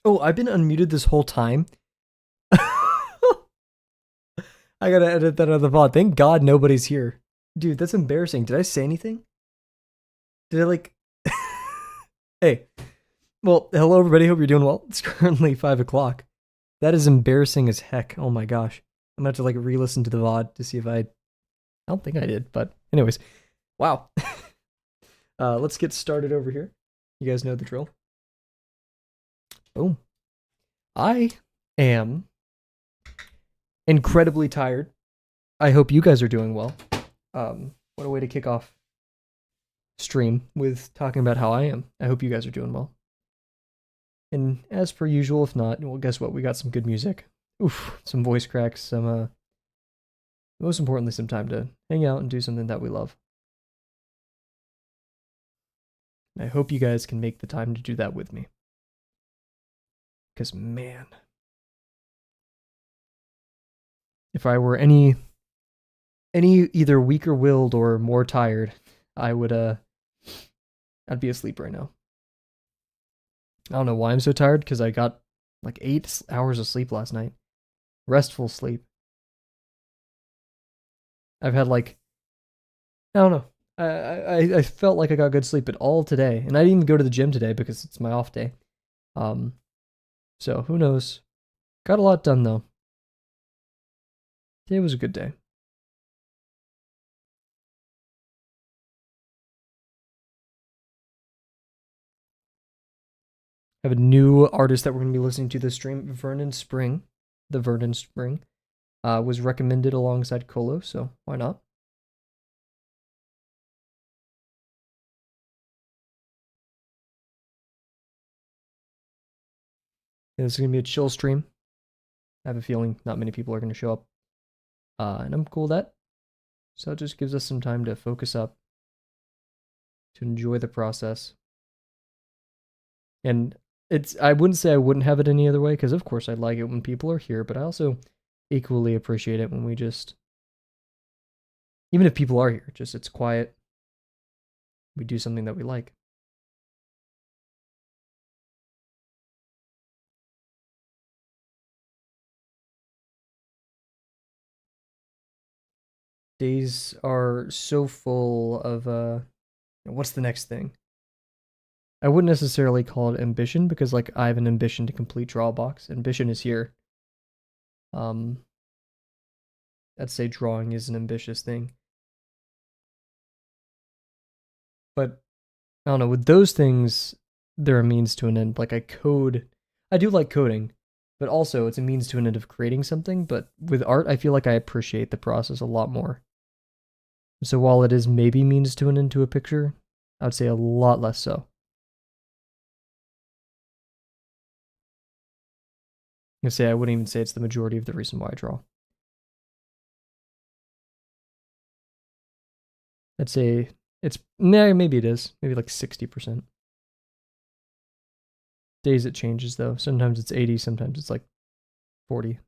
Oh, I've been unmuted this whole time. I gotta edit that out of the pod. Thank God nobody's here. Dude, that's embarrassing. Did I say anything? Did I like. Hey. Well, hello everybody. Hope you're doing well. It's currently 5 o'clock. That is embarrassing as heck. Oh my gosh. I'm gonna have to like re listen to the VOD to see if I don't think I did, but anyways. Wow. Let's get started over here. You guys know the drill. Boom. I am incredibly tired. I hope you guys are doing well. What a way to kick off stream with talking about how I am. I hope you guys are doing well. And as per usual, if not, well, guess what? We got some good music. Oof, some voice cracks, some, most importantly, some time to hang out and do something that we love. I hope you guys can make the time to do that with me. Because, man, if I were any either weaker willed or more tired, I'd be asleep right now. I don't know why I'm so tired, because I got like 8 hours of sleep last night. Restful sleep. I've had like, I don't know. I felt like I got good sleep at all today. And I didn't even go to the gym today because it's my off day. So who knows? Got a lot done though. Today was a good day. I have a new artist that we're going to be listening to this stream, Vernon Spring. The Vernon Spring was recommended alongside Colo, so why not? Yeah, this is going to be a chill stream. I have a feeling not many people are going to show up. And I'm cool with that. So it just gives us some time to focus up, to enjoy the process. And I wouldn't say I wouldn't have it any other way, because of course I like it when people are here, but I also equally appreciate it when we just, even if people are here, just it's quiet. We do something that we like. Days are so full of what's the next thing? I wouldn't necessarily call it ambition, because like I have an ambition to complete Drawbox. Ambition is here. I'd say drawing is an ambitious thing. But I don't know, with those things, they're a means to an end. Like I do like coding, but also it's a means to an end of creating something. But with art, I feel like I appreciate the process a lot more. So while it is maybe means to an end to a picture, I would say a lot less so. I wouldn't even say it's the majority of the reason why I draw. I'd say maybe it is. Maybe like 60%. Days it changes though. Sometimes it's 80, sometimes it's like 40.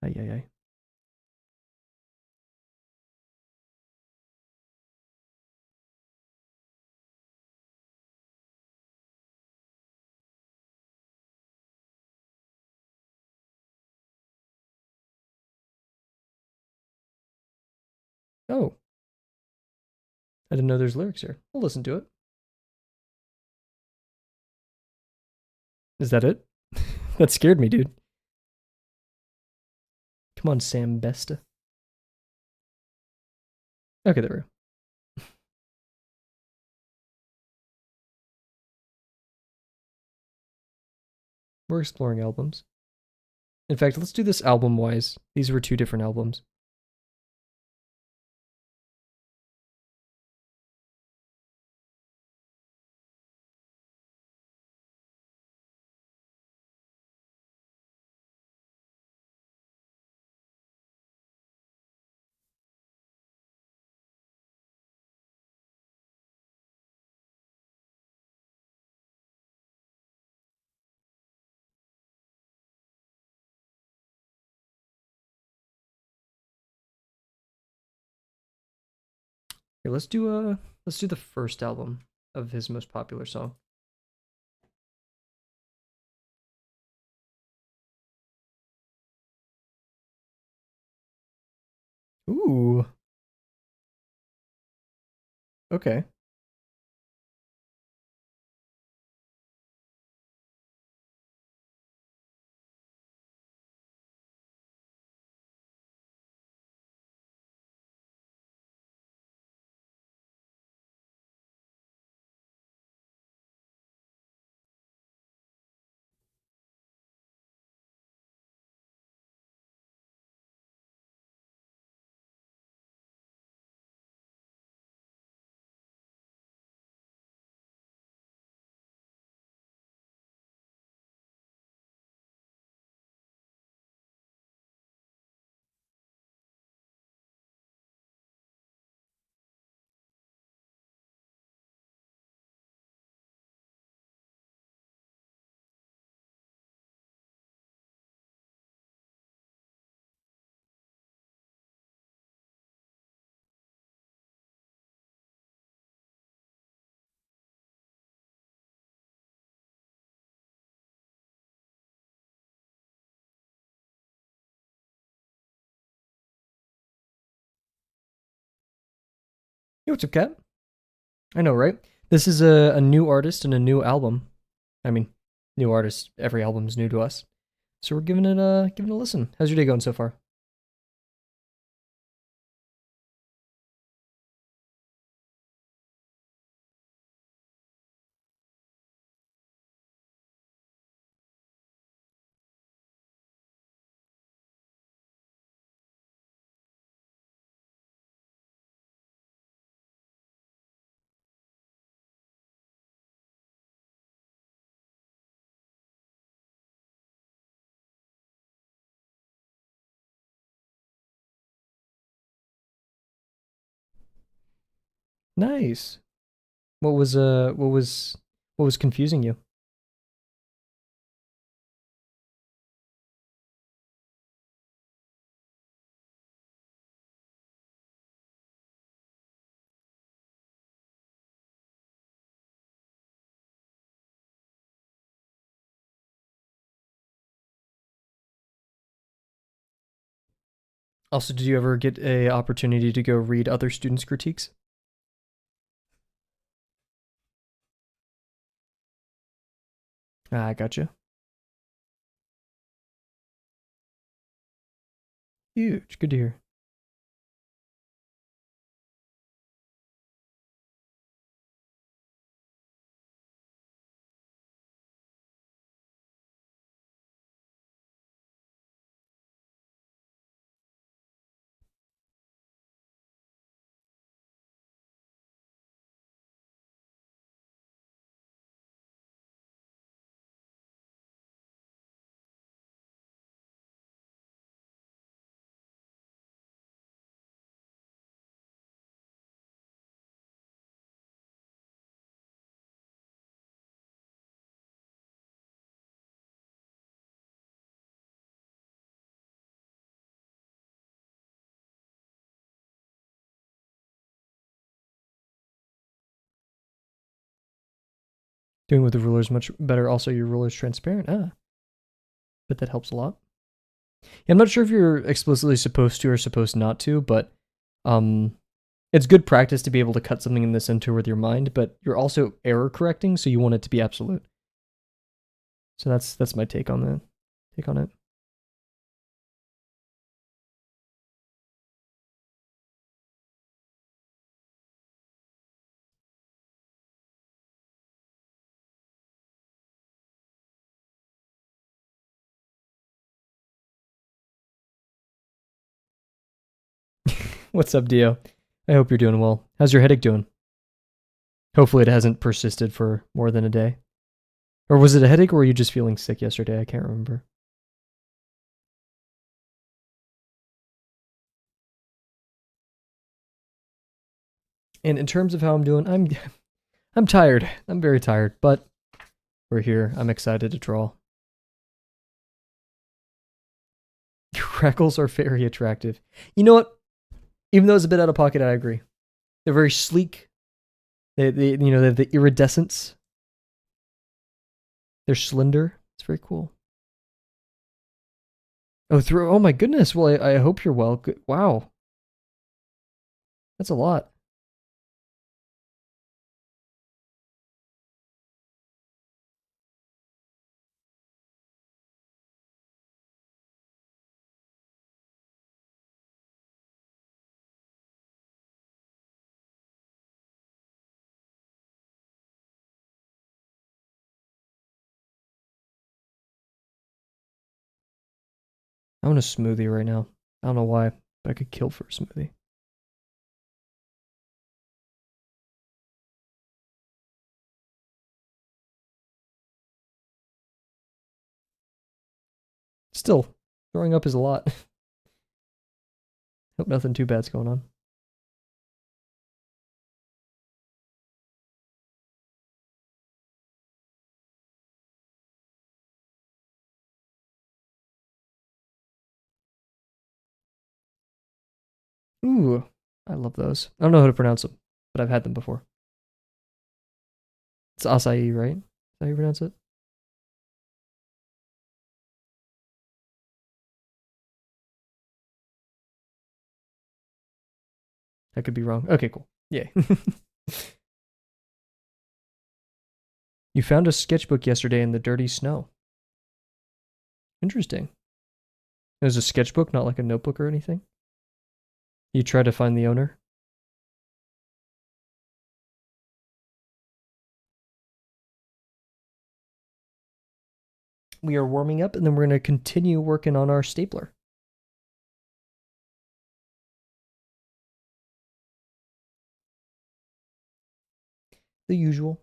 Ay, ay, ay. Oh, I didn't know there's lyrics here. We'll listen to it. Is that it? That scared me, dude. Come on, Sam Besta. Okay, there we go. We're exploring albums. In fact, let's do this album wise. These were 2 different albums. Here, let's do Let's do the first album of his most popular song. Ooh. Okay. Yo, what's up, Cat? I know, right? This is a new artist and a new album. I mean, new artist. Every album's new to us, so we're giving it a listen. How's your day going so far? Nice. What was confusing you? Also, did you ever get a opportunity to go read other students' critiques? Ah, I gotcha. Huge. Good to hear. Doing with the ruler is much better. Also, your ruler is transparent. Ah, but that helps a lot. Yeah, I'm not sure if you're explicitly supposed to or supposed not to, but um, it's good practice to be able to cut something in the center with your mind. But you're also error correcting, so you want it to be absolute. So that's my take on that. Take on it. What's up, Dio? I hope you're doing well. How's your headache doing? Hopefully, it hasn't persisted for more than a day. Or was it a headache, or were you just feeling sick yesterday? I can't remember. And in terms of how I'm doing, I'm tired. I'm very tired, but we're here. I'm excited to draw. Crackles are very attractive. You know what? Even though it's a bit out of pocket, I agree. They're very sleek. They you know, they have the iridescence. They're slender. It's very cool. Oh, through. Oh my goodness. Well, I hope you're well. Good. Wow, that's a lot. I want a smoothie right now. I don't know why, but I could kill for a smoothie. Still, throwing up is a lot. Hope nothing too bad's going on. Ooh, I love those. I don't know how to pronounce them, but I've had them before. It's acai, right? Is that how you pronounce it? I could be wrong. Okay, cool. Yeah. You found a sketchbook yesterday in the dirty snow. Interesting. It was a sketchbook, not like a notebook or anything. You tried to find the owner. We are warming up, and then we're going to continue working on our stapler. The usual.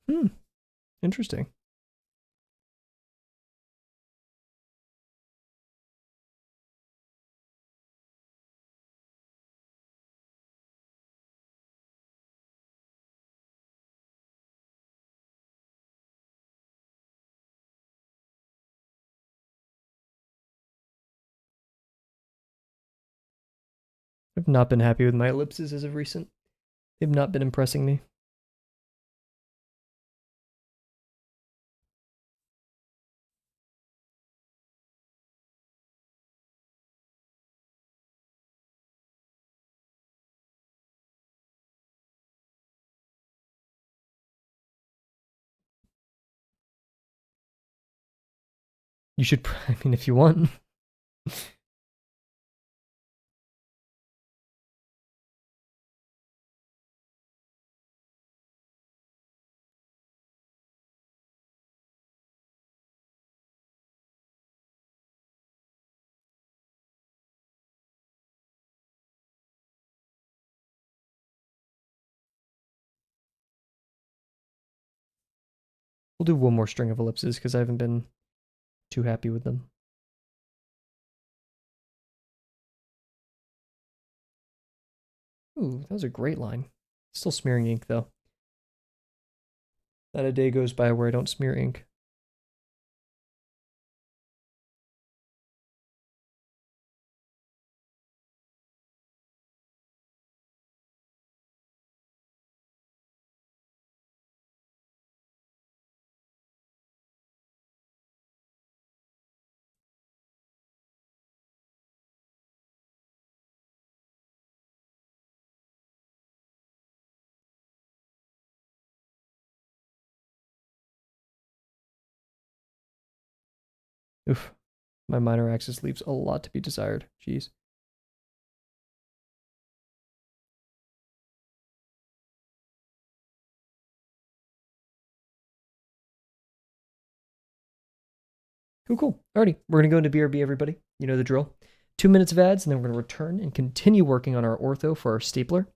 Hmm. Interesting. I've not been happy with my ellipses as of recent. They've not been impressing me. You should, I mean, if you want. We'll do one more string of ellipses because I haven't been too happy with them. Ooh, that was a great line. Still smearing ink though. Not a day goes by where I don't smear ink. Oof. My minor axis leaves a lot to be desired. Jeez. Cool, cool. Alrighty, we're gonna go into BRB, everybody. You know the drill. 2 minutes of ads, and then we're gonna return and continue working on our ortho for our stapler.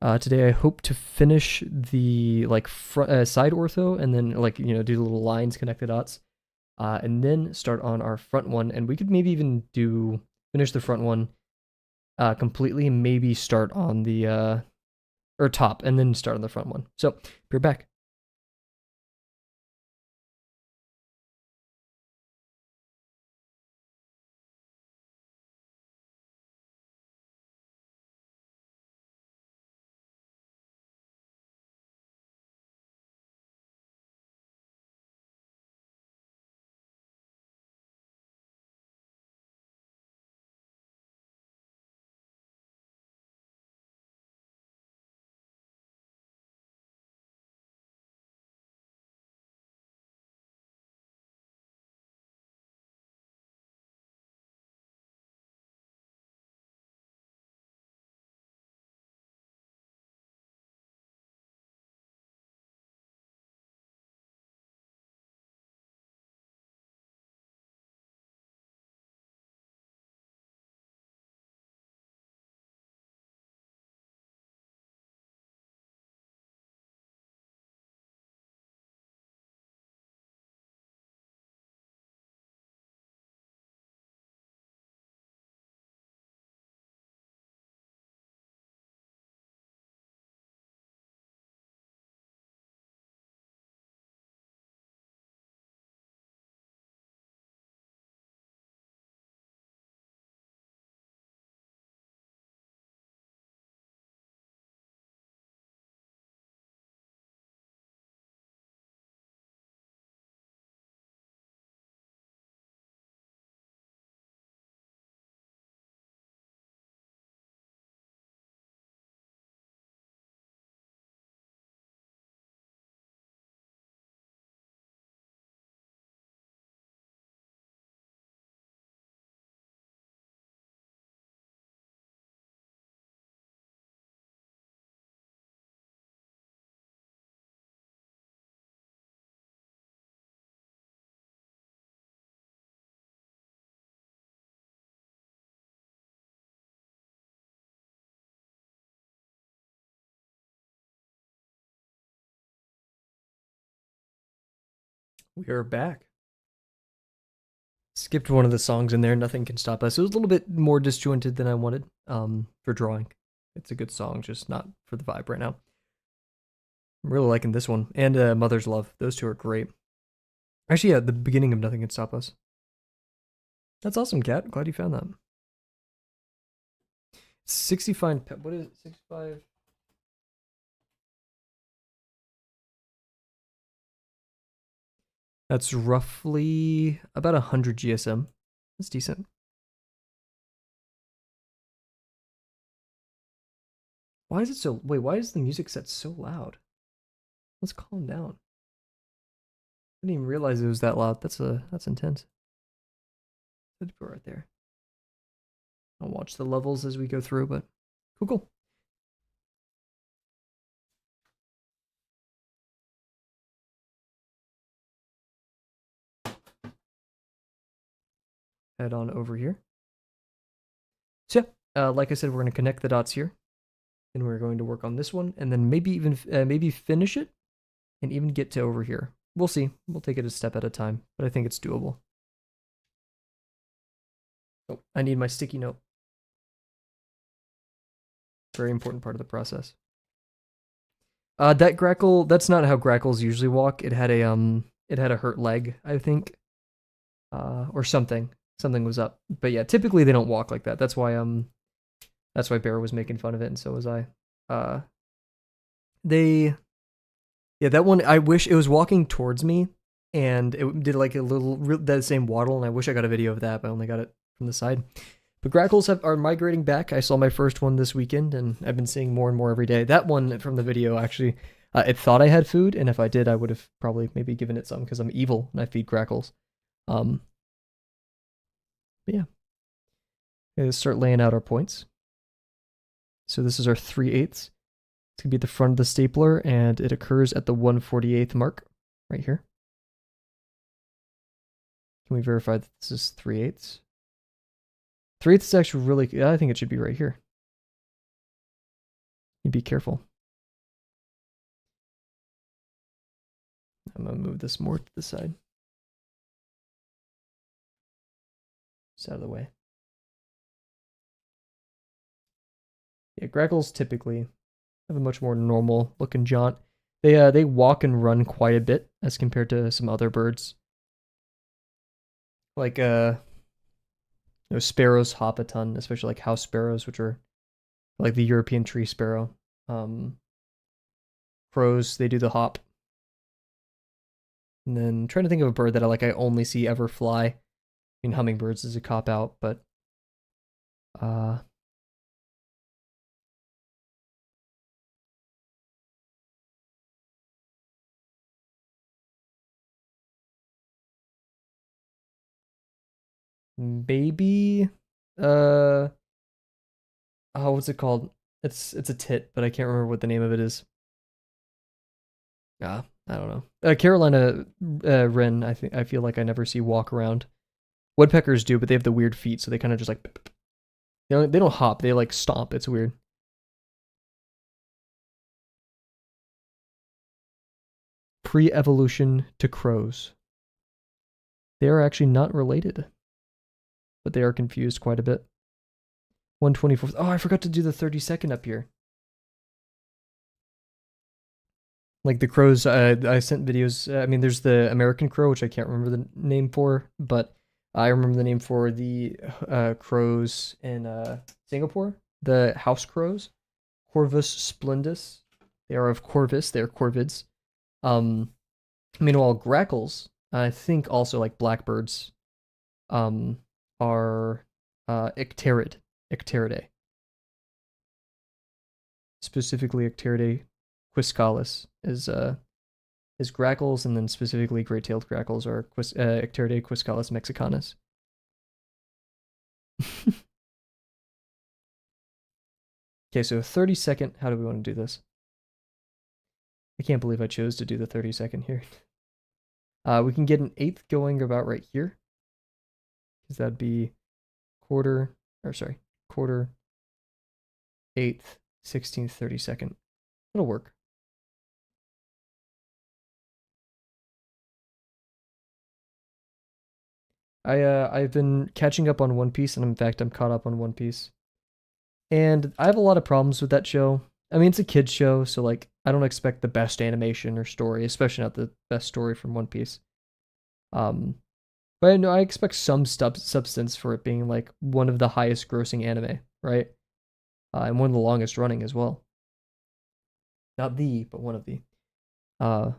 Today I hope to finish the front, side ortho, and then do the little lines, connect the dots, and then start on our front one. And we could maybe even finish the front one completely, and maybe start on the or top, and then start on the front one. So, be back. We are back. Skipped one of the songs in there. Nothing can stop us. It was a little bit more disjointed than I wanted. For drawing, it's a good song, just not for the vibe right now. I'm really liking this one and Mother's Love. Those two are great. Actually, yeah, the beginning of Nothing Can Stop Us. That's awesome, Kat. Glad you found that. 65. What is it? 65. That's roughly about 100 GSM. That's decent. Why is it so... Wait, why is the music set so loud? Let's calm down. I didn't even realize it was that loud. That's intense. Good go right there. I'll watch the levels as we go through, but cool. Head on over here. So yeah, like I said, we're going to connect the dots here, and we're going to work on this one, and then maybe even maybe finish it, and even get to over here. We'll see. We'll take it a step at a time, but I think it's doable. Oh, I need my sticky note. Very important part of the process. That Grackle, that's not how Grackles usually walk. It had a hurt leg, I think. Or something. Something was up. But yeah, typically they don't walk like that. That's why Bear was making fun of it, and so was I. Yeah, that one, I wish it was walking towards me, and it did like a little, that same waddle, and I wish I got a video of that, but I only got it from the side. But Grackles are migrating back. I saw my first one this weekend, and I've been seeing more and more every day. That one from the video, actually, it thought I had food, and if I did, I would have probably maybe given it some, because I'm evil, and I feed Grackles. But yeah. Let's start laying out our points. So this is our 3/8. It's going to be at the front of the stapler, and it occurs at the 1/48th mark, right here. Can we verify that this is 3/8? 3/8 is actually really, I think it should be right here. You be careful. I'm going to move this more to the side. Just out of the way. Yeah, Grackles typically have a much more normal looking jaunt. They walk and run quite a bit as compared to some other birds. Like sparrows hop a ton, especially like house sparrows, which are like the European tree sparrow. Crows, they do the hop. And then I'm trying to think of a bird that I only see ever fly. I mean, hummingbirds is a cop out, but maybe oh, what's it called? It's a tit, but I can't remember what the name of it is. I don't know. Carolina wren, I feel like I never see walk around. Woodpeckers do, but they have the weird feet, so they kind of just like they don't hop, they like stomp. It's weird. Pre-evolution to crows. They are actually not related, but they are confused quite a bit. 1/24th. Oh, I forgot to do the 30-second up here. Like the crows, I sent videos. I mean, there's the American crow, which I can't remember the name for, but I remember the name for the crows in Singapore, the house crows, Corvus splendus. They are of Corvus. They are corvids. Meanwhile, grackles, I think also like blackbirds, are Icteridae. Specifically, Icteridae quiscalis is grackles, and then specifically gray-tailed grackles are Icteridae quiscalis mexicanus. Okay, so 30-second. How do we want to do this? I can't believe I chose to do the 30-second here. We can get an eighth going about right here, because that'd be quarter, eighth, 16th, 32nd. It'll work. I've been catching up on One Piece, and in fact, I'm caught up on One Piece. And I have a lot of problems with that show. I mean, it's a kids show, so like I don't expect the best animation or story, especially not the best story from One Piece. Um, but I know I expect some substance for it being like one of the highest grossing anime, right? And one of the longest running as well. Not the, but one of the. Uh,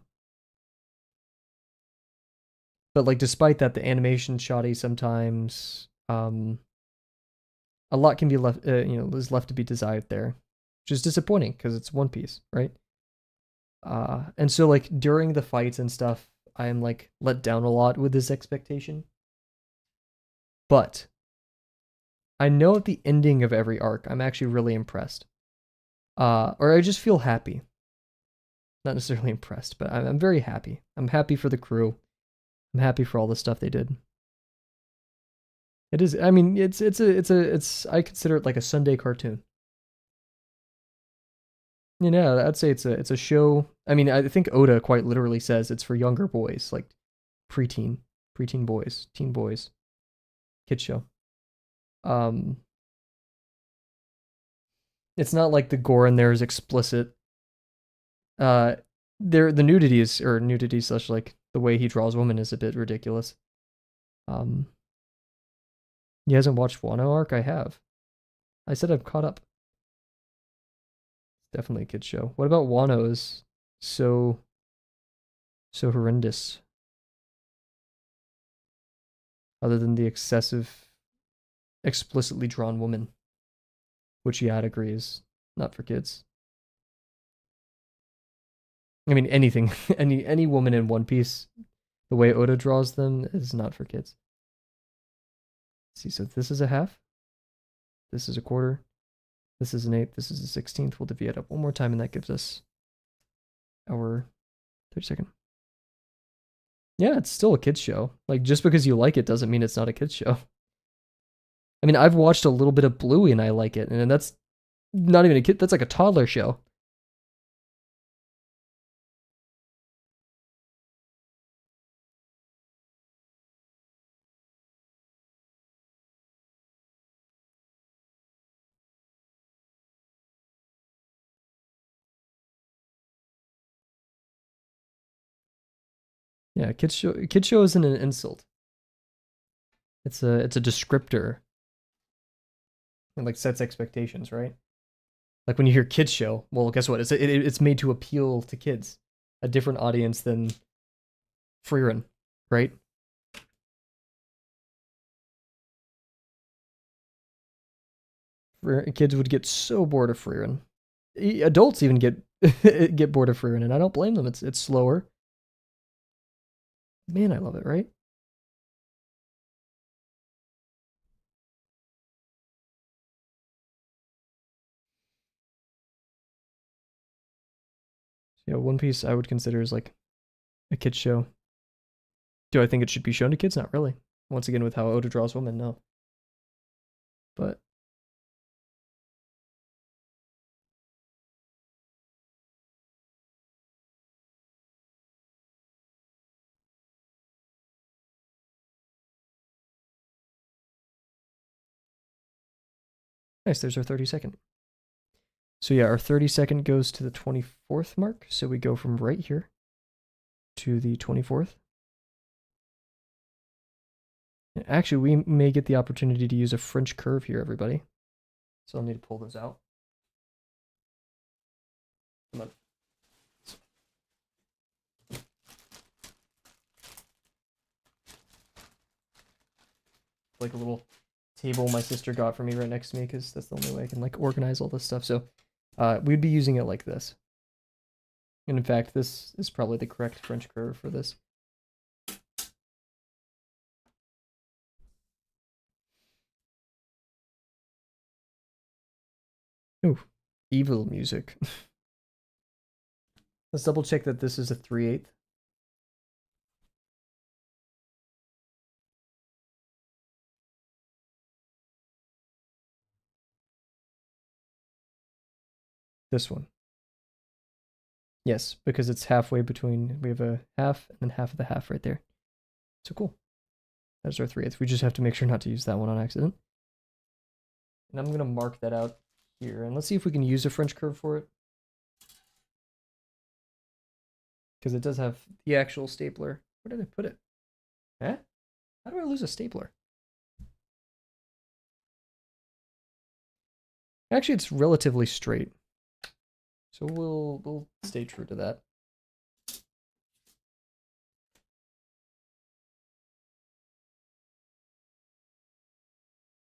but like despite that, the animation shoddy sometimes. A lot can be left, is left to be desired there, which is disappointing because it's One Piece, right? And so like during the fights and stuff, I'm like let down a lot with this expectation. But I know at the ending of every arc, I'm actually really impressed. Or I just feel happy. Not necessarily impressed, but I'm very happy. I'm happy for the crew. I'm happy for all the stuff they did. It is. I mean, it's. I consider it like a Sunday cartoon. You know, I'd say it's a show. I mean, I think Oda quite literally says it's for younger boys, like preteen, preteen boys, teen boys, kid show. Um, it's not like the gore in there is explicit. Uh, there the nudity is or nudity slash like the way he draws women is a bit ridiculous. Um, he hasn't watched Wano arc. I have. I said I've caught up. Definitely a kid show. What about Wano's so so horrendous? Other than the excessive, explicitly drawn woman, which yeah, I'd agree is not for kids. I mean, anything, any woman in One Piece, the way Oda draws them is not for kids. Let's see, so this is a half, this is a quarter, this is an eighth, this is a 16th. We'll divvy it up one more time, and that gives us our 30-second. Yeah, it's still a kids show. Like just because you like it doesn't mean it's not a kids show. I mean, I've watched a little bit of Bluey and I like it, and that's not even a kid. That's like a toddler show. Yeah, kids show. Kids show isn't an insult. It's a descriptor. It like sets expectations, right? Like when you hear kids show, well, guess what? It's made to appeal to kids, a different audience than Freerin, right? Kids would get so bored of Freerin. Adults even get bored of Freerin, and I don't blame them. It's slower. Man, I love it, right? Yeah, One Piece I would consider as like a kids show. Do I think it should be shown to kids? Not really. Once again, with how Oda draws women, no. But nice, there's our 30-second. So yeah, our 30-second goes to the 24th mark. So we go from right here to the 24th. Actually, we may get the opportunity to use a French curve here, everybody. So I'll need to pull those out. Come on. Like a little table my sister got for me right next to me because that's the only way I can like organize all this stuff. So we'd be using it like this. And in fact, this is probably the correct French curve for this. Ooh, evil music. Let's double check that this is a 3/8. This one. Yes, because it's halfway between, we have a half and then half of the half right there. So cool. That's our 3/8. We just have to make sure not to use that one on accident. And I'm going to mark that out here. And let's see if we can use a French curve for it. Because it does have the actual stapler. Where did I put it? Eh? How do I lose a stapler? Actually, it's relatively straight. So we'll stay true to that.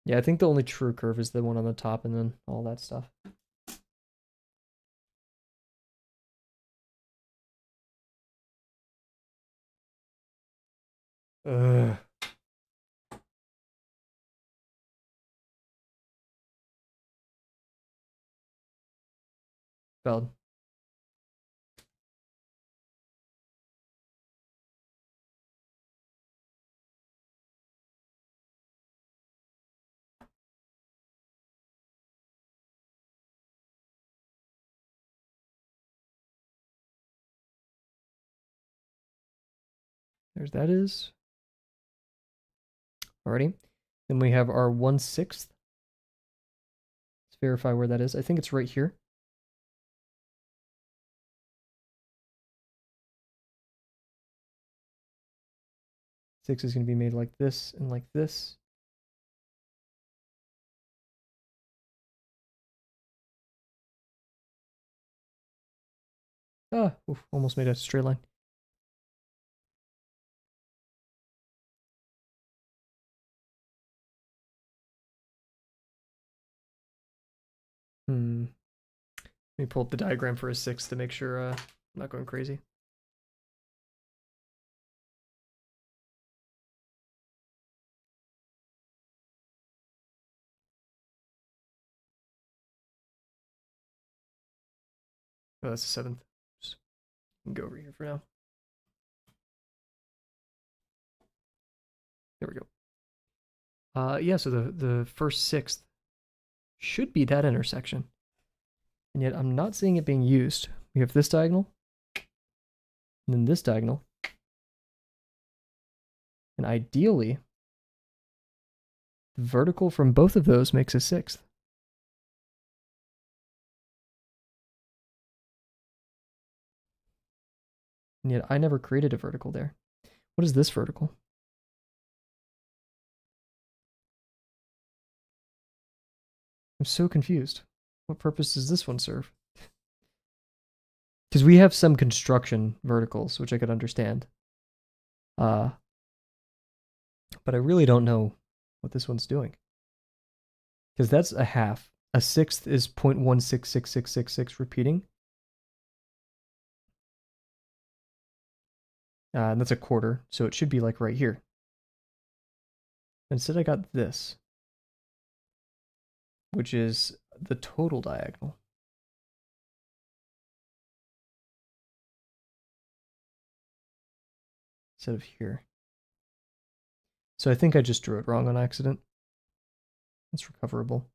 Yeah, I think the only true curve is the one on the top and then all that stuff. Ugh. Valid. There's that is. Alrighty. Then we have our 1/6. Let's verify where that is. I think it's right here. Six is going to be made like this and like this. Ah, oof, almost made a straight line. Let me pull up the diagram for a 6 to make sure I'm not going crazy. Oh, that's the 7th. Just go over here for now. There we go. Yeah, so the first 6th should be that intersection. And yet I'm not seeing it being used. We have this diagonal, and then this diagonal. And ideally, the vertical from both of those makes a 6th. And yet I never created a vertical there. What is this vertical? I'm so confused. What purpose does this one serve? Because we have some construction verticals, which I could understand. But I really don't know what this one's doing. Because that's a half. A 6th is 0.166666 repeating. And that's a quarter, so it should be like right here. Instead I got this, which is the total diagonal. Instead of here. So I think I just drew it wrong on accident. It's recoverable.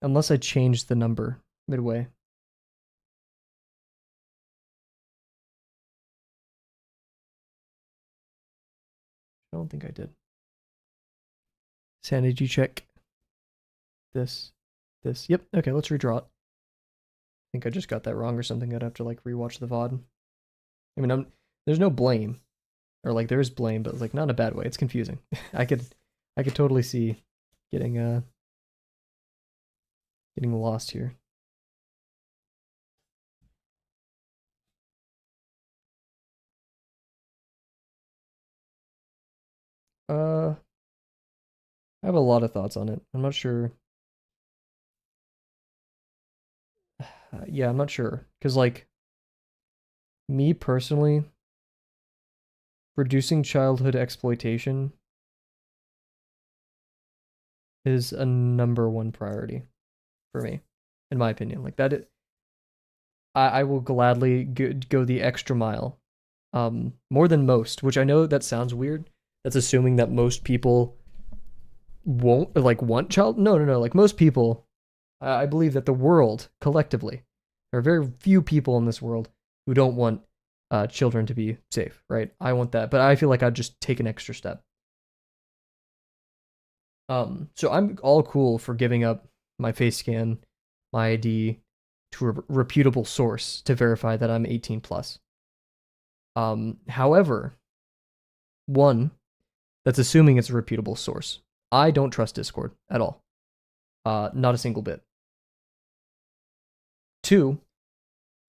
Unless I change the number midway. I don't think I did. Sanity check. This. Yep, okay, let's redraw it. I think I just got that wrong or something. I'd have to like rewatch the VOD. I mean, there's no blame. Or like there is blame, but like not in a bad way. It's confusing. I could totally see getting lost here. I have a lot of thoughts on it. I'm not sure. Yeah, I'm not sure. Because, like, me personally, reducing childhood exploitation is a #1 priority for me, in my opinion. Like, I will gladly go the extra mile. More than most, which I know that sounds weird. That's assuming that most people won't, like, want child. No. Like, most people, I believe that the world, collectively, there are very few people in this world who don't want children to be safe, right? I want that, but I feel like I'd just take an extra step. So I'm all cool for giving up my face scan, my ID to a reputable source to verify that I'm 18 plus. However, one, that's assuming it's a reputable source. I don't trust Discord at all. Not a single bit. Two,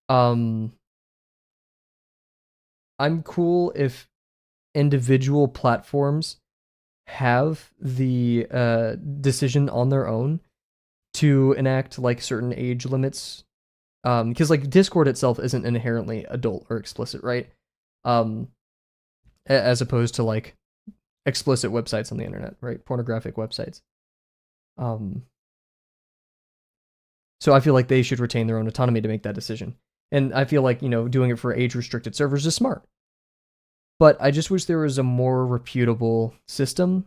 I'm cool if individual platforms have the decision on their own to enact like certain age limits, because like Discord itself isn't inherently adult or explicit, right? As opposed to like explicit websites on the internet, right? Pornographic websites. So I feel like they should retain their own autonomy to make that decision. And I feel like, doing it for age-restricted servers is smart. But I just wish there was a more reputable system.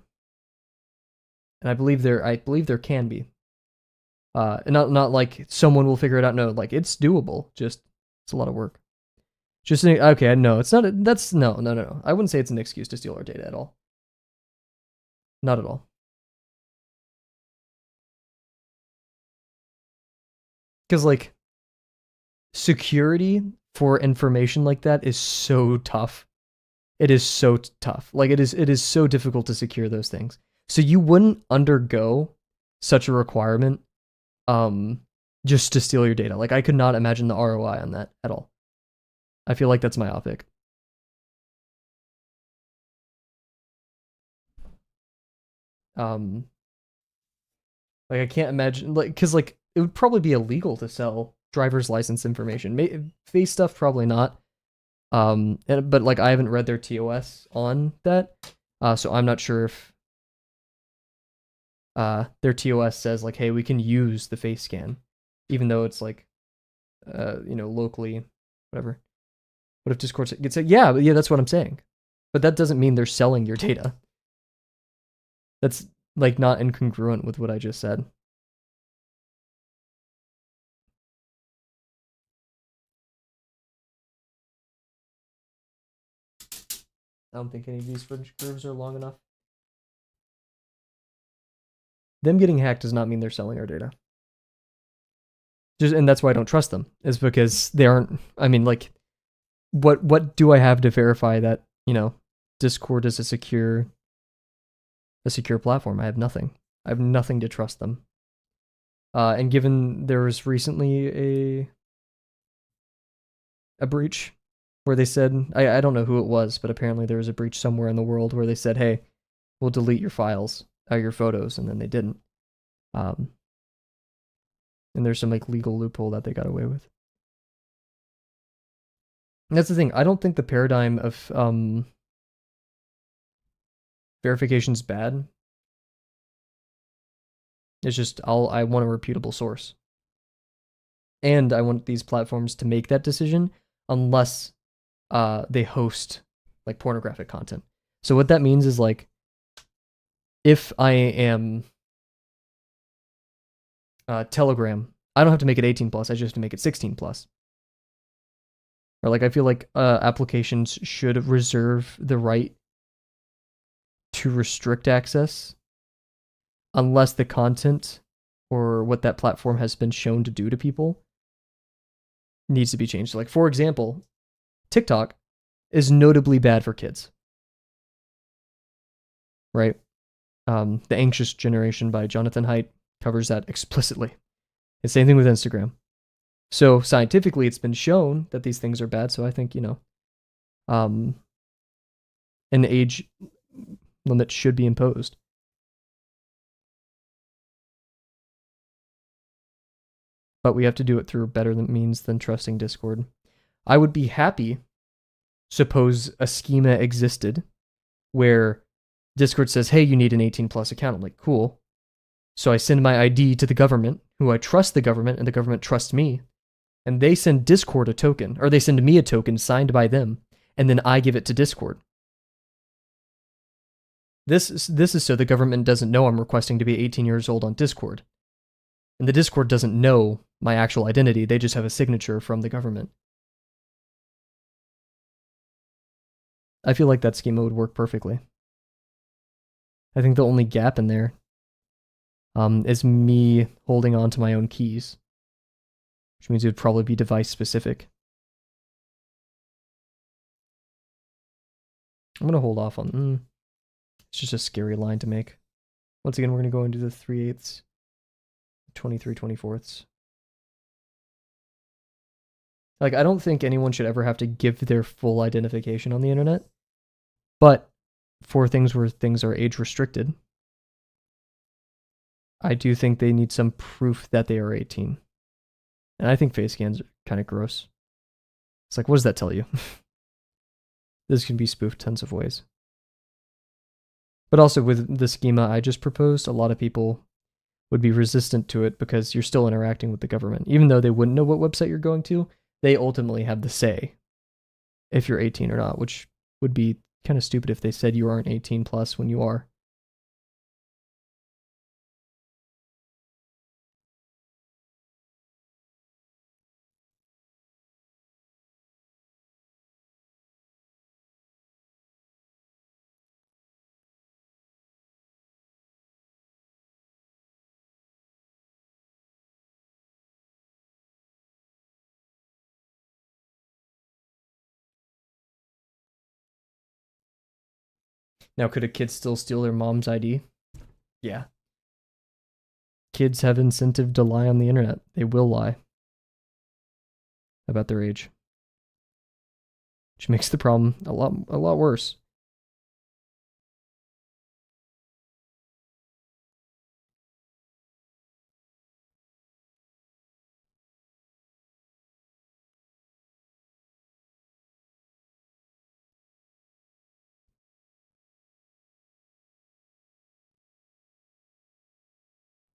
And I believe there can be. And not like someone will figure it out. No, like it's doable. Just it's a lot of work. Okay, no, it's not. No. I wouldn't say it's an excuse to steal our data at all. Not at all. Because like security for information like that is so tough. It is so tough. Like it is so difficult to secure those things. So you wouldn't undergo such a requirement just to steal your data. Like I could not imagine the ROI on that at all. I feel like that's myopic. Like I can't imagine like cuz like it would probably be illegal to sell driver's license information. Face stuff probably not. But like I haven't read their TOS on that. So I'm not sure if their TOS says like, hey, we can use the face scan, even though it's like, locally, whatever. What if Discord gets like, yeah, that's what I'm saying. But that doesn't mean they're selling your data. That's like not incongruent with what I just said. I don't think any of these fringe grooves are long enough. Them getting hacked does not mean they're selling our data. And that's why I don't trust them, is because they aren't. I mean, like, what do I have to verify that Discord is a secure platform? I have nothing. I have nothing to trust them. And given there was recently a breach where they said, I don't know who it was, but apparently there was a breach somewhere in the world where they said, hey, we'll delete your files, your photos, and then they didn't. And there's some like legal loophole that they got away with. And that's the thing. I don't think the paradigm of verification's bad. It's just I want a reputable source. And I want these platforms to make that decision unless they host like pornographic content. So what that means is like, if I am Telegram, I don't have to make it 18 plus. I just have to make it 16 plus. Or like I feel like applications should reserve the right to restrict access unless the content or what that platform has been shown to do to people needs to be changed. Like for example, TikTok is notably bad for kids. Right? The Anxious Generation by Jonathan Haidt covers that explicitly. The same thing with Instagram. So scientifically, it's been shown that these things are bad. So I think, an age limit should be imposed. But we have to do it through better means than trusting Discord. I would be happy, suppose a schema existed where Discord says, hey, you need an 18 plus account. I'm like, cool. So I send my ID to the government, who I trust the government, and the government trusts me. And they send Discord a token, or they send me a token signed by them, and then I give it to Discord. This is so the government doesn't know I'm requesting to be 18 years old on Discord. And the Discord doesn't know my actual identity. They just have a signature from the government. I feel like that schema would work perfectly. I think the only gap in there is me holding on to my own keys, which means it would probably be device specific. I'm going to hold off on... it's just a scary line to make. Once again, we're going to go into the 3/8, 23 24ths. Like, I don't think anyone should ever have to give their full identification on the internet. But for things where things are age restricted, I do think they need some proof that they are 18. And I think face scans are kind of gross. It's like, what does that tell you? This can be spoofed tons of ways. But also with the schema I just proposed, a lot of people would be resistant to it because you're still interacting with the government. Even though they wouldn't know what website you're going to, they ultimately have the say if you're 18 or not, which would be kind of stupid if they said you aren't 18 plus when you are. Now, could a kid still steal their mom's ID? Yeah. Kids have incentive to lie on the internet. They will lie about their age, which makes the problem a lot worse.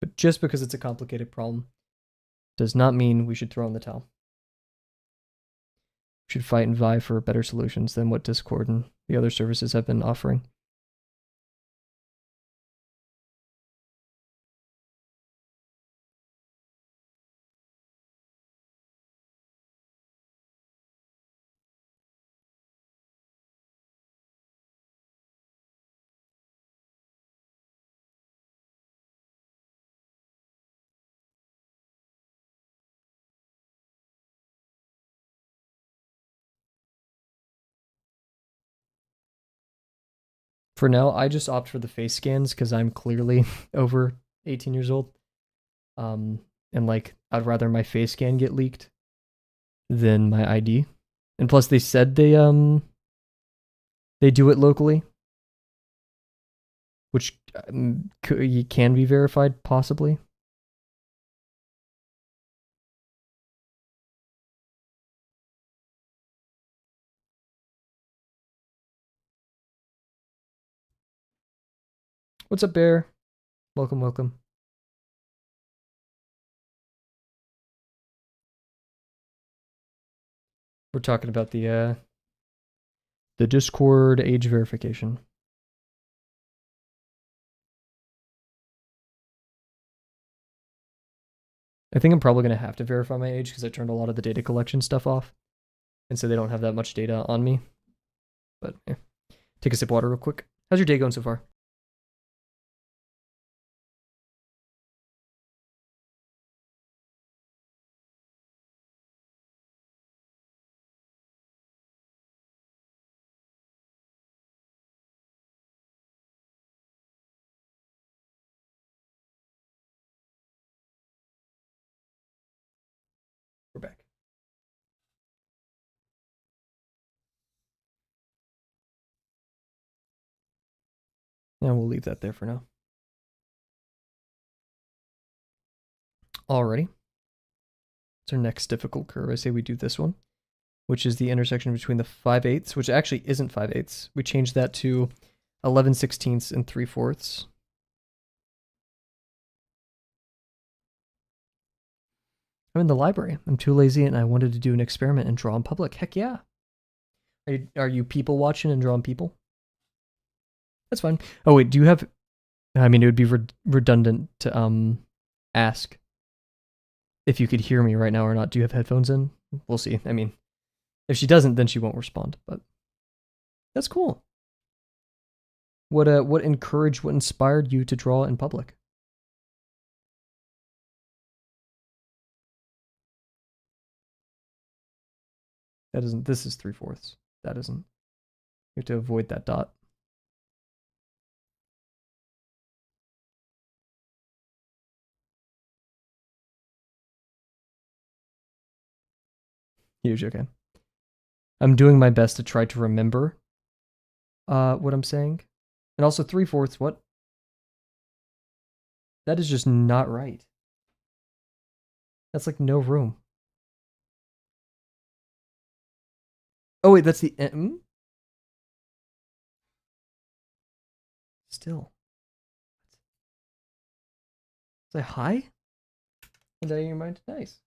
But just because it's a complicated problem does not mean we should throw in the towel. We should fight and vie for better solutions than what Discord and the other services have been offering. For now, I just opt for the face scans because I'm clearly over 18 years old. And like, I'd rather my face scan get leaked than my ID. And plus, they said they do it locally, which can be verified possibly. What's up, Bear? Welcome, welcome. We're talking about the Discord age verification. I think I'm probably going to have to verify my age because I turned a lot of the data collection stuff off. And so they don't have that much data on me. But yeah. Take a sip of water real quick. How's your day going so far? We're back. And we'll leave that there for now. Alrighty. It's our next difficult curve. I say we do this one, which is the intersection between the 5/8, which actually isn't 5/8. We changed that to 11/16 and 3/4. I'm in the library. I'm too lazy and I wanted to do an experiment and draw in public. Heck yeah. Are you people watching and drawing people? That's fine. Oh wait, do you have... I mean, it would be redundant to ask if you could hear me right now or not. Do you have headphones in? We'll see. I mean, if she doesn't, then she won't respond, but... That's cool. What encouraged, what inspired you to draw in public? That isn't. This is 3/4. That isn't. You have to avoid that dot. Huge. Okay. I'm doing my best to try to remember what I'm saying. And also 3/4, what? That is just not right. That's like no room. Oh wait, that's the M? Still. Is that high? Is that in your mind? Nice.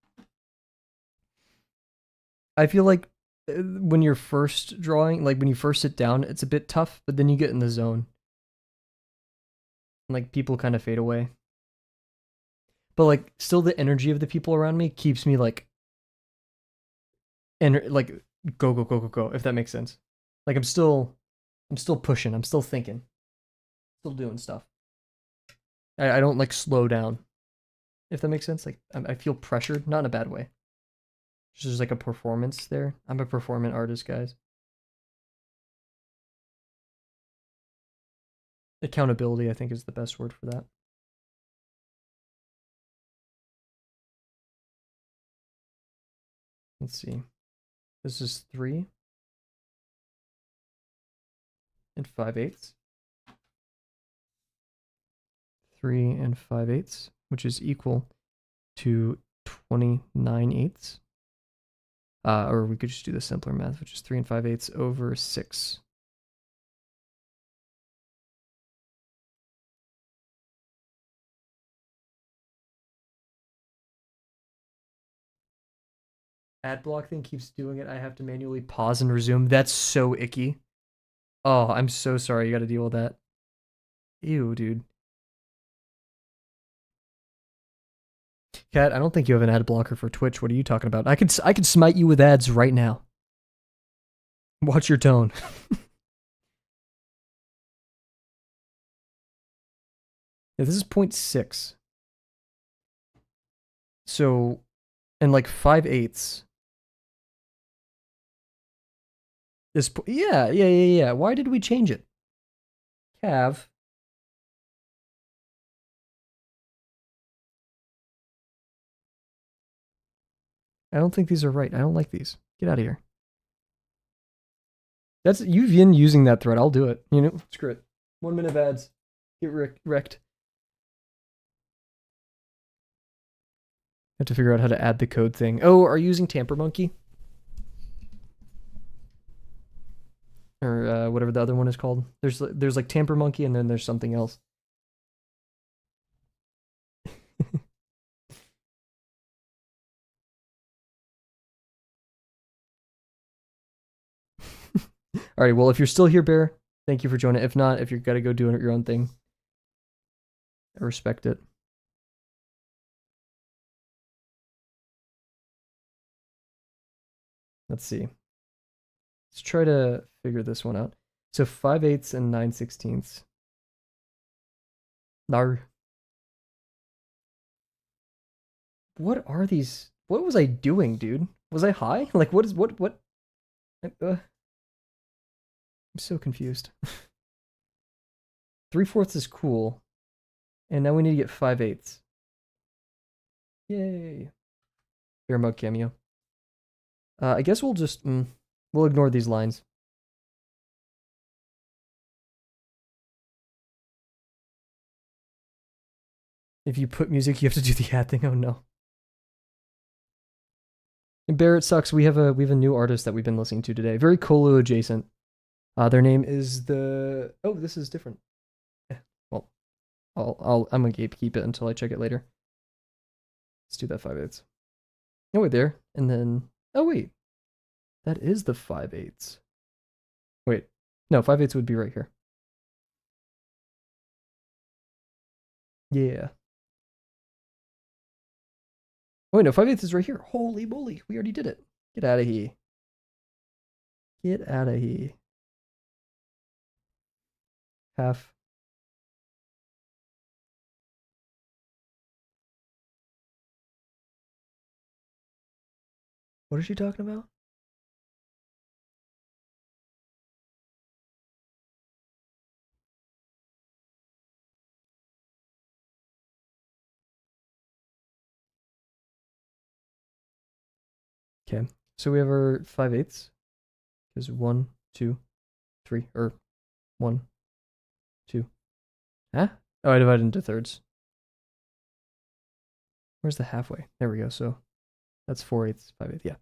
I feel like when you're first drawing, like when you first sit down, it's a bit tough, but then you get in the zone. And like people kind of fade away. But like still the energy of the people around me keeps me like and like go, if that makes sense. Like I'm still pushing, I'm still thinking. Still doing stuff. I don't like slow down. If that makes sense. Like I feel pressured, not in a bad way. There's like a performance there. I'm a performant artist, guys. Accountability, I think, is the best word for that. Let's see. This is 3 and 5/8. 3 and 5/8, which is equal to 29/8. Or we could just do the simpler math, which is 3 and 5/8 over 6. Ad block thing keeps doing it. I have to manually pause and resume. That's so icky. Oh, I'm so sorry. You got to deal with that. Ew, dude. Cat, I don't think you have an ad blocker for Twitch. What are you talking about? I could smite you with ads right now. Watch your tone. Yeah, this is 0.6. So, and like 5/8. This, yeah. Why did we change it? Cav. I don't think these are right. I don't like these. Get out of here. That's you've been using that thread. I'll do it. You know, screw it. 1 minute of ads. Get wrecked. Have to figure out how to add the code thing. Oh, are you using Tamper Monkey? Or whatever the other one is called. There's like Tamper Monkey and then there's something else. All right, well, if you're still here, Bear, thank you for joining. If not, if you're gotta go do your own thing, I respect it. Let's see. Let's try to figure this one out. So 5/8 and 9/16. No. What are these? What was I doing, dude? Was I high? Like, what is what? I'm so confused. 3/4 is cool, and now we need to get 5/8. Yay! Bear mug cameo. I guess we'll just we'll ignore these lines. If you put music, you have to do the ad thing. Oh no. And Barrett sucks. We have a new artist that we've been listening to today. Very Colo adjacent. Their name is the. Oh, this is different. Well, I'm gonna keep it until I check it later. Let's do that 5/8. Oh wait, there, and then oh wait, that is the 5/8. Wait, no, 5/8 would be right here. Yeah. Oh wait, no, 5/8 is right here. Holy moly, we already did it. Get out of here. Get out of here. half. What is she talking about? Okay, so we have our 5/8. Is 1, 2, 3, or 1, 2. Huh? Oh, I divided into thirds. Where's the halfway? There we go. So that's 4/8, 5/8. Yeah.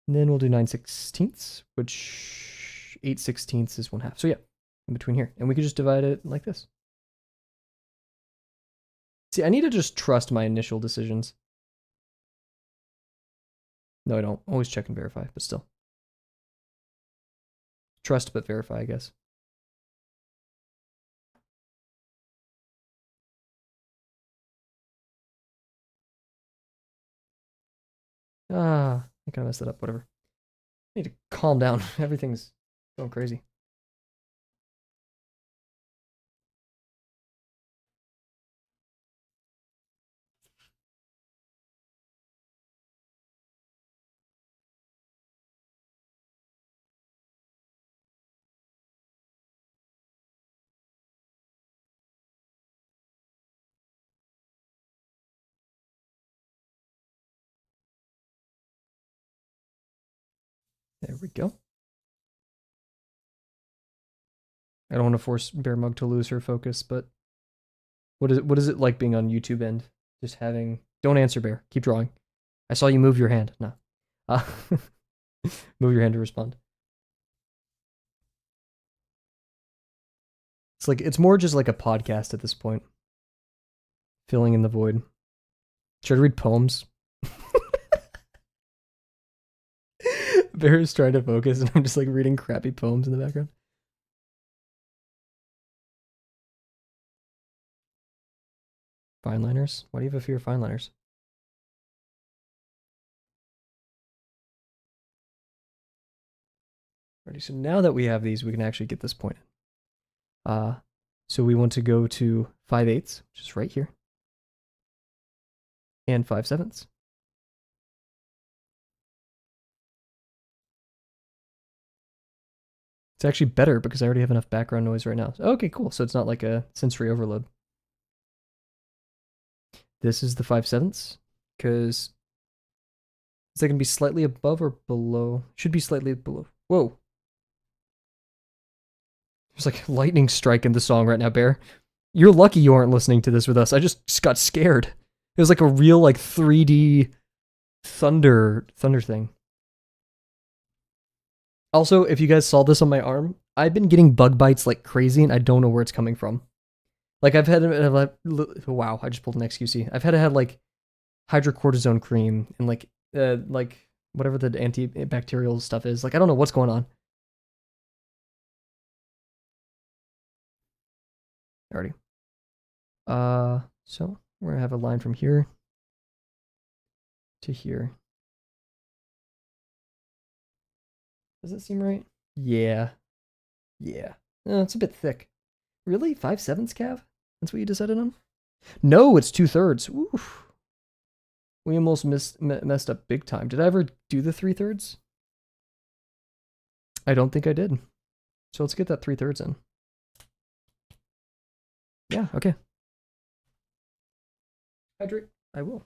And then we'll do 9/16, which 8/16 is 1/2. So yeah, in between here. And we could just divide it like this. See, I need to just trust my initial decisions. No, I don't. Always check and verify, but still. Trust but verify, I guess. Ah, I kind of messed it up. Whatever. I need to calm down. Everything's going crazy. There we go. I don't want to force Bear Mug to lose her focus, but what is it like being on YouTube end? Just having don't answer Bear. Keep drawing. I saw you move your hand. No. Move your hand to respond. It's more just like a podcast at this point. Filling in the void. Should I read poems? Bear is trying to focus and I'm just like reading crappy poems in the background. Fine liners? Why do you have a fear of fine liners? Alrighty, so now that we have these, we can actually get this pointed. So we want to go to 5/8, which is right here, and 5/7. It's actually better because I already have enough background noise right now. Okay, cool. So it's not like a sensory overload. This is the 5/7 because is that going to be slightly above or below? Should be slightly below. Whoa. There's like a lightning strike in the song right now, Bear. You're lucky you aren't listening to this with us. I just got scared. It was like a real like 3D thunder thing. Also, if you guys saw this on my arm, I've been getting bug bites like crazy and I don't know where it's coming from. Like I've had wow, I just pulled an XQC. I've had like hydrocortisone cream and like whatever the antibacterial stuff is. Like I don't know what's going on. Alrighty. So we're gonna have a line from here to here. Does it seem right? Yeah. Yeah. It's a bit thick. Really? 5/7, Cav? That's what you decided on? No, it's 2/3. Oof. We almost messed up big time. Did I ever do the 3/3? I don't think I did. So let's get that 3/3 in. Yeah, okay. Hydrate. I will.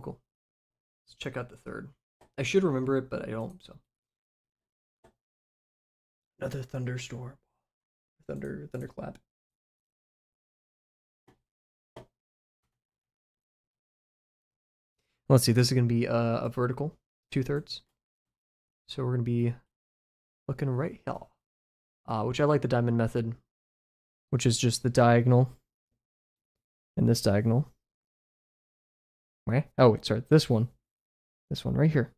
Cool. Let's check out the third. I should remember it, but I don't, so. Another thunderstorm. Thunderclap. Let's see, this is going to be a vertical, 2/3. So we're going to be looking right here, which I like the diamond method, which is just the diagonal and this diagonal. Where? Oh, wait, sorry, this one right here.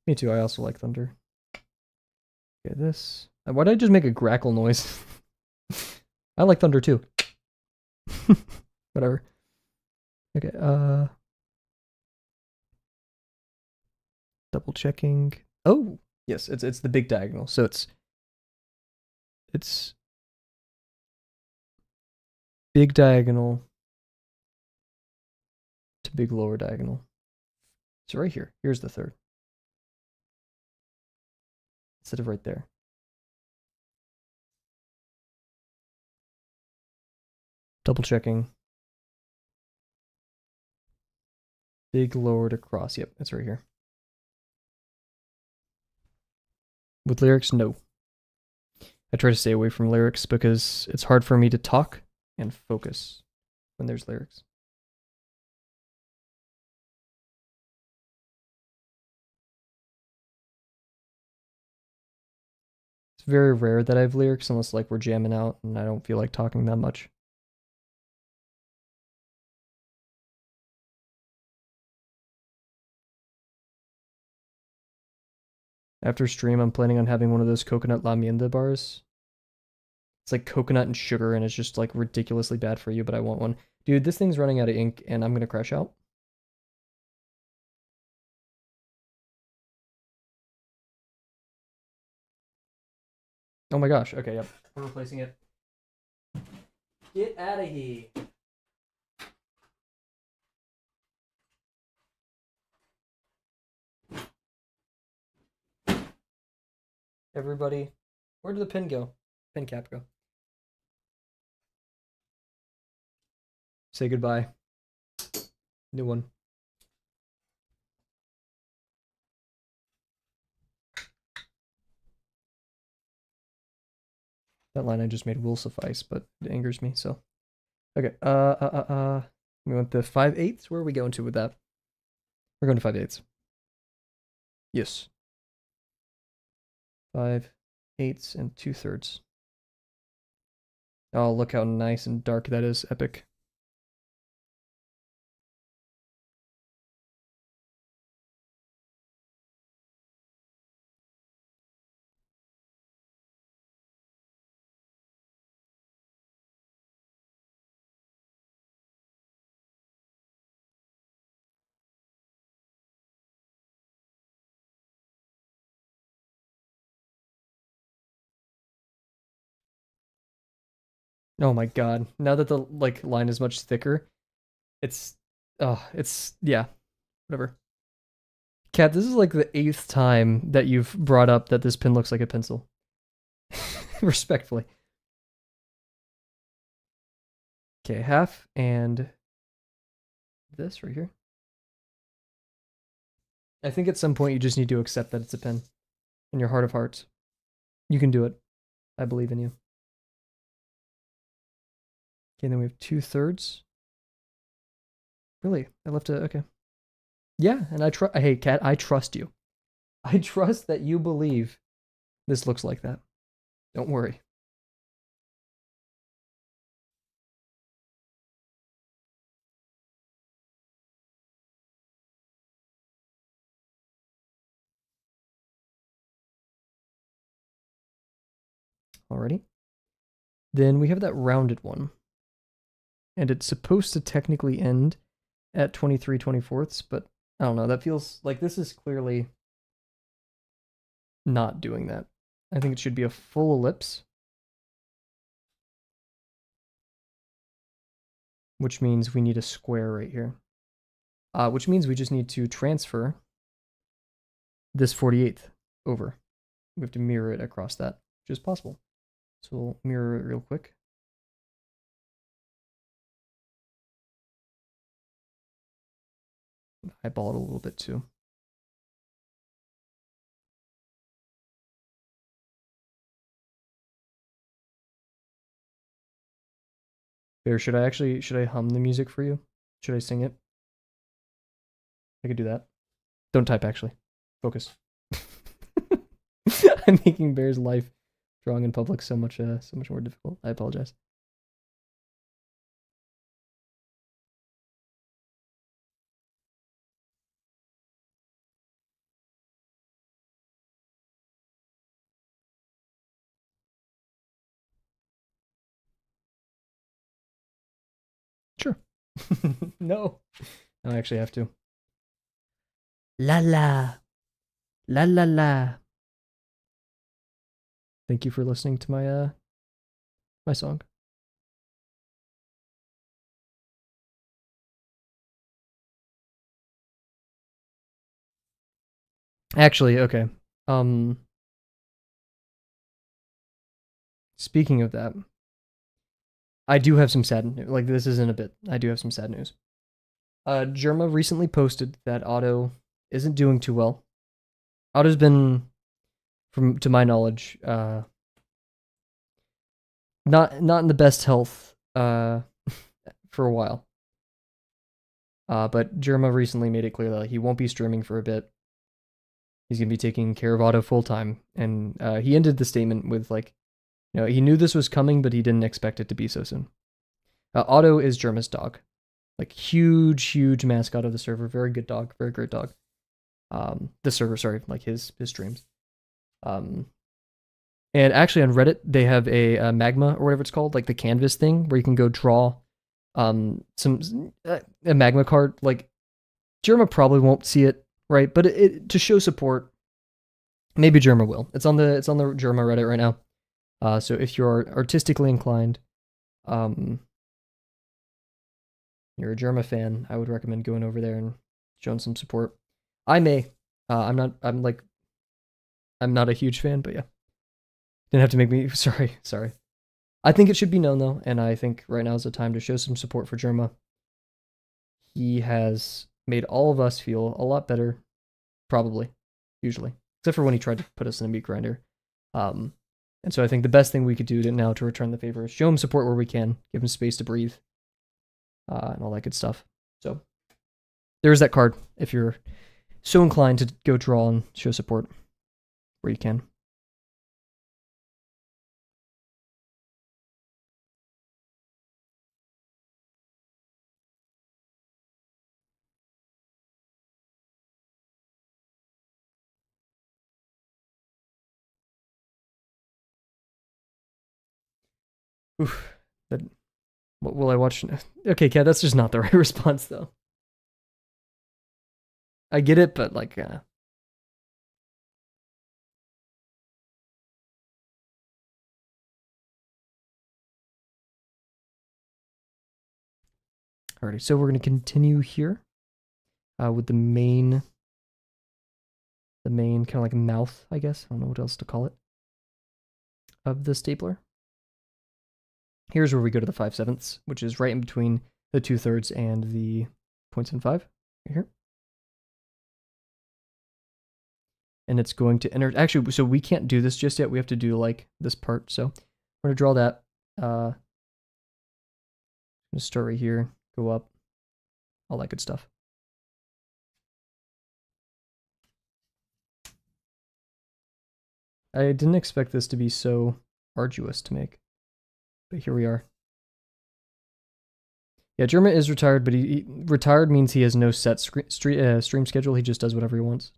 Me too, I also like thunder. Okay, this. Why did I just make a grackle noise? I like thunder too. Whatever. Okay, double checking. Oh, yes, it's the big diagonal. So it's big diagonal to big lower diagonal. So right here. Here's the third. Instead of right there. Double checking. Big lowered across. Yep, it's right here. With lyrics, no. I try to stay away from lyrics because it's hard for me to talk and focus when there's lyrics. It's very rare that I have lyrics unless like we're jamming out and I don't feel like talking that much. After stream, I'm planning on having one of those coconut lamienda bars. It's like coconut and sugar, and it's just like ridiculously bad for you, but I want one. Dude, this thing's running out of ink, and I'm gonna crash out. Oh my gosh. Okay, yep. I'm replacing it. Get out of here. Everybody, where did the pin go? Pin cap go. Say goodbye. New one. That line I just made will suffice, but it angers me, so. Okay, we went to 5/8. Where are we going to with that? We're going to 5/8. Yes. 5/8 and 2/3. Oh, look how nice and dark that is. Epic. Oh my god. Now that the like line is much thicker, it's yeah, whatever. Kat, this is like the 8th time that you've brought up that this pin looks like a pencil. Respectfully. Okay, half and this right here. I think at some point you just need to accept that it's a pen in your heart of hearts. You can do it. I believe in you. Okay, then we have 2/3. Really? I left it. Okay. Yeah, and hey, Kat, I trust you. I trust that you believe this looks like that. Don't worry. Alrighty. Then we have that rounded one. And it's supposed to technically end at 23/24, but I don't know. That feels like this is clearly not doing that. I think it should be a full ellipse, which means we need a square right here. Which means we just need to transfer this 48th over. We have to mirror it across that, which is possible. So we'll mirror it real quick. Eyeball it a little bit too. Bear, should I hum the music for you? Should I sing it? I could do that. Don't type, actually. Focus. I'm making Bear's life drawing in public so much more difficult. I apologize. No. No, I actually have to. La la. La la la. Thank you for listening to my song. Actually, okay. Um Speaking of that, I do have some sad news. Like this isn't a bit. I do have some sad news. Germa recently posted that Otto isn't doing too well. Otto's been, from to my knowledge, not in the best health for a while. But Germa recently made it clear that he won't be streaming for a bit. He's gonna be taking care of Otto full time, and he ended the statement with like, he knew this was coming, but he didn't expect it to be so soon. Otto is Germa's dog, like huge mascot of the server. Very good dog, very great dog. The server, sorry, like his streams. Um, and actually on Reddit they have a magma or whatever it's called, like the canvas thing where you can go draw some a magma card. Like Germa probably won't see it, right? But it to show support, maybe Germa will. It's on the Germa Reddit right now. So if you're artistically inclined, you're a Germa fan, I would recommend going over there and showing some support. I may. I'm not. I'm not a huge fan, but yeah. Didn't have to make me sorry. I think it should be known though, and I think right now is the time to show some support for Germa. He has made all of us feel a lot better, probably, usually, except for when he tried to put us in a meat grinder. And so I think the best thing we could do now to return the favor is show him support where we can, give him space to breathe, and all that good stuff. So there's that card if you're so inclined to go draw and show support where you can. Oof. What will I watch? Okay, Kat, that's just not the right response though. I get it, but like, alrighty. So we're gonna continue here with the main kind of like mouth, I guess. I don't know what else to call it, of the stapler. Here's where we go to the 5/7, which is right in between the 2/3 and the 0.75 right here. And it's going to enter. Actually, so we can't do this just yet. We have to do like this part. So we're gonna draw that. I'm gonna start right here, go up, all that good stuff. I didn't expect this to be so arduous to make, but here we are. Yeah, Germa is retired, but he retired means he has no set stream schedule. He just does whatever he wants.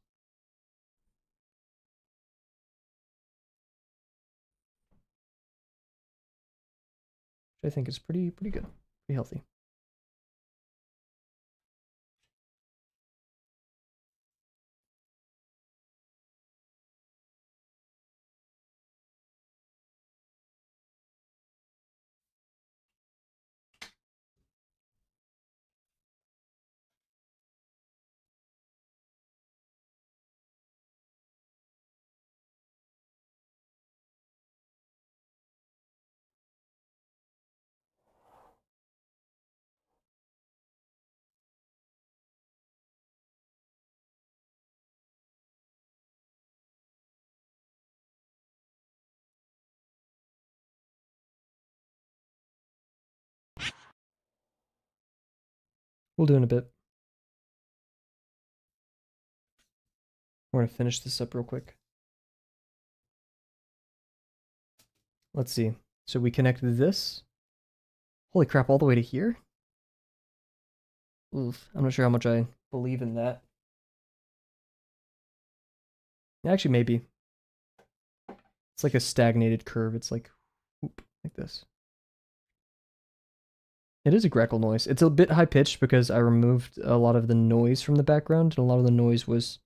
Which I think is pretty good, pretty healthy. We'll do in a bit. We're gonna finish this up real quick. Let's see. So we connected this. Holy crap, all the way to here? Oof, I'm not sure how much I believe in that. Actually, maybe. It's like a stagnated curve. It's like, whoop, like this. It is a crackle noise. It's a bit high pitched because I removed a lot of the noise from the background, and a lot of the noise was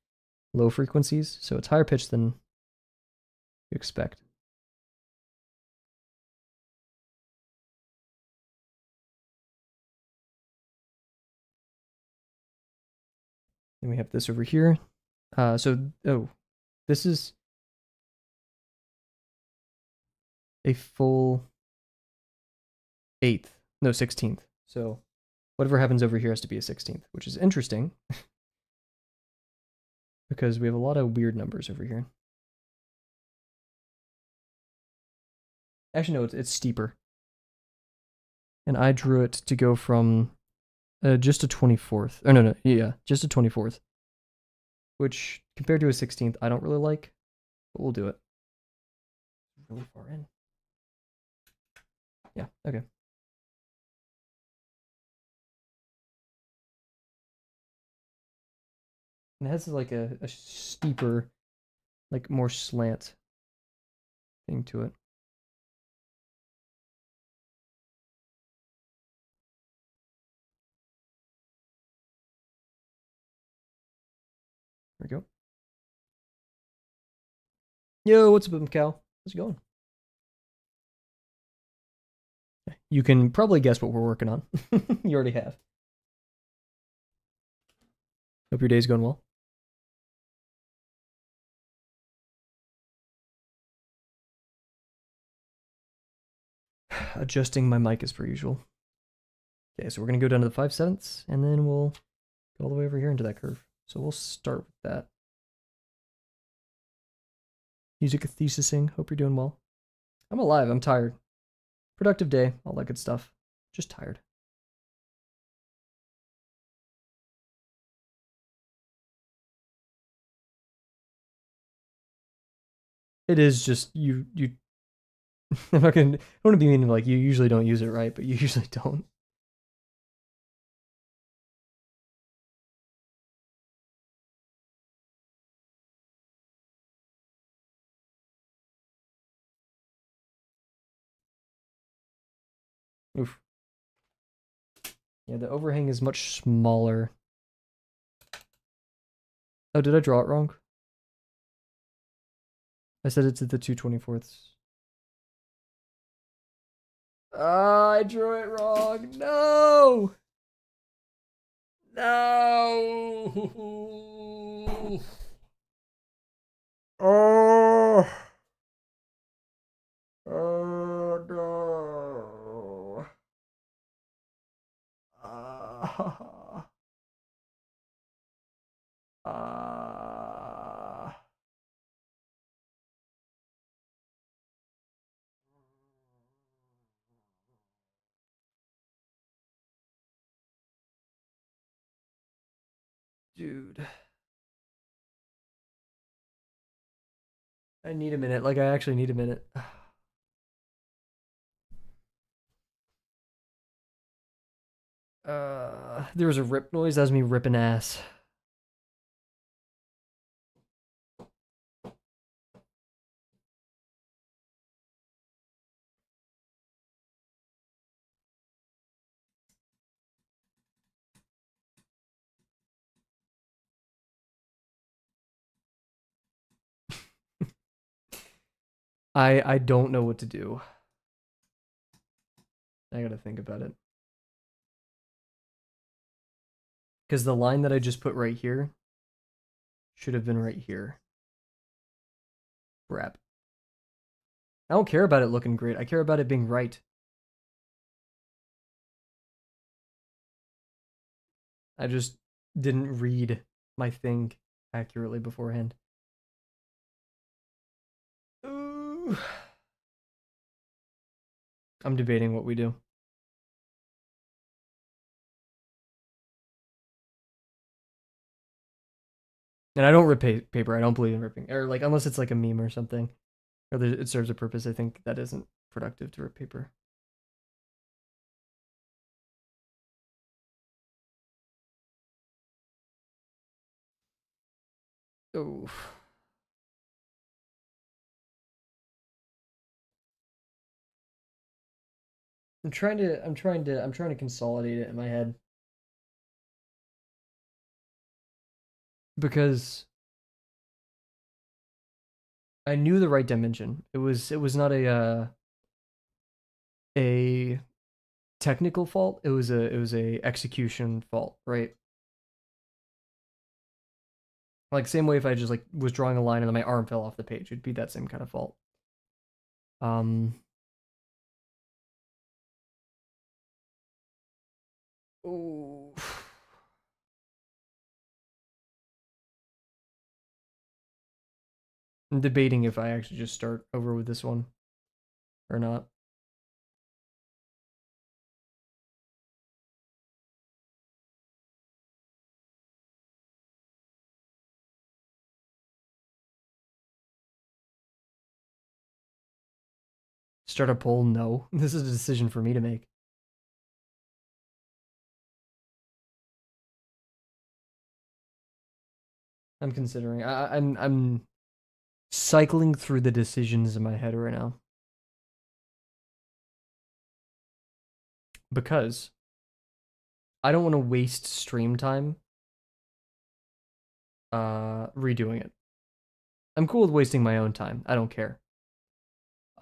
low frequencies, so it's higher pitched than you expect. Then we have this over here. This is a full 8th, no 16th. So whatever happens over here has to be a 16th, which is interesting because we have a lot of weird numbers over here. Actually, no, it's steeper. And I drew it to go from just a 24th. Oh, no, yeah, just a 24th. Which, compared to a 16th, I don't really like, but we'll do it. Really far in. Yeah, okay. And it has like a steeper, like more slant thing to it. There we go. Yo, what's up, Cal? How's it going? You can probably guess what we're working on. You already have. Hope your day's going well. Adjusting my mic as per usual. Okay, so we're going to go down to the 5/7, and then we'll go all the way over here into that curve. So we'll start with that. Music thesising. Hope you're doing well. I'm alive. I'm tired. Productive day. All that good stuff. Just tired. It is just you. I'm not gonna. I don't want to be mean. Like you usually don't use it, right? But you usually don't. Oof. Yeah, the overhang is much smaller. Oh, did I draw it wrong? I said it's at the 2/24. I drew it wrong. No. No. Oh. Oh no. Ah. Ah. Dude. I need a minute. Like I actually need a minute. There was a rip noise. That was me ripping ass. I don't know what to do. I gotta think about it. Because the line that I just put right here should have been right here. Crap. I don't care about it looking great. I care about it being right. I just didn't read my thing accurately beforehand. Ooh. I'm debating what we do. And I don't rip paper. I don't believe in ripping. Or like unless it's like a meme or something. Or it serves a purpose. I think that isn't productive to rip paper. Oh. I'm trying to consolidate it in my head because I knew the right dimension. It was not a technical fault. It was a execution fault, right? Like same way if I just like was drawing a line and then my arm fell off the page, it'd be that same kind of fault. Um, oh, I'm debating if I actually just start over with this one or not. Start a poll? No. This is a decision for me to make. I'm considering. I'm cycling through the decisions in my head right now because I don't want to waste stream time redoing it. I'm cool with wasting my own time. I don't care.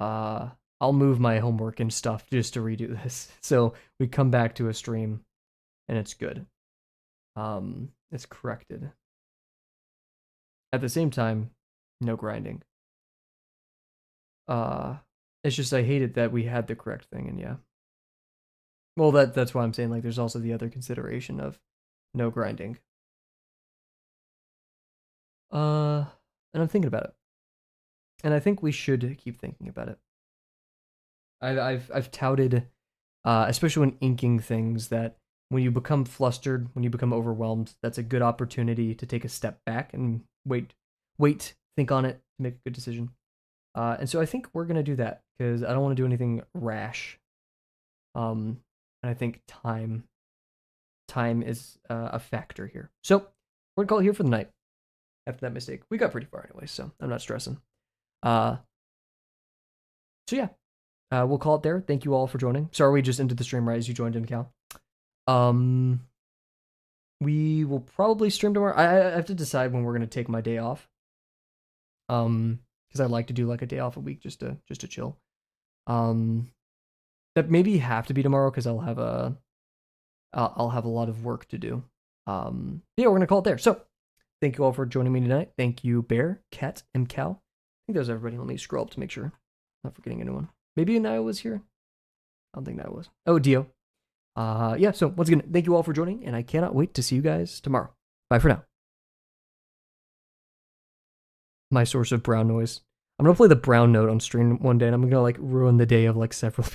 Uh I'll move my homework and stuff just to redo this. So we come back to a stream and it's good. It's corrected. At the same time, no grinding. Uh it's just I hate it that we had the correct thing and yeah. Well that's why I'm saying like there's also the other consideration of no grinding. Uh and I'm thinking about it. And I think we should keep thinking about it. I've touted, especially when inking things, that when you become flustered, when you become overwhelmed, that's a good opportunity to take a step back and wait, think on it, make a good decision. And so I think we're gonna do that because I don't want to do anything rash. And I think time is a factor here. So we're gonna call it here for the night. After that mistake, we got pretty far anyway, so I'm not stressing. Uh, so yeah, we'll call it there. Thank you all for joining. Sorry we just ended the stream right as you joined in, Cal. We will probably stream tomorrow. I have to decide when we're gonna take my day off. Because I like to do like a day off a week just to chill. That maybe have to be tomorrow because I'll have a lot of work to do. Yeah, we're gonna call it there. So thank you all for joining me tonight. Thank you, Bear, Cat, and Cal. I think that was everybody. Let me scroll up to make sure I'm not forgetting anyone. Maybe Naya was here. I don't think Naya was. Oh, Dio. Yeah, so once again, thank you all for joining, and I cannot wait to see you guys tomorrow. Bye for now. My source of brown noise. I'm gonna play the brown note on stream one day, and I'm gonna like ruin the day of like several people.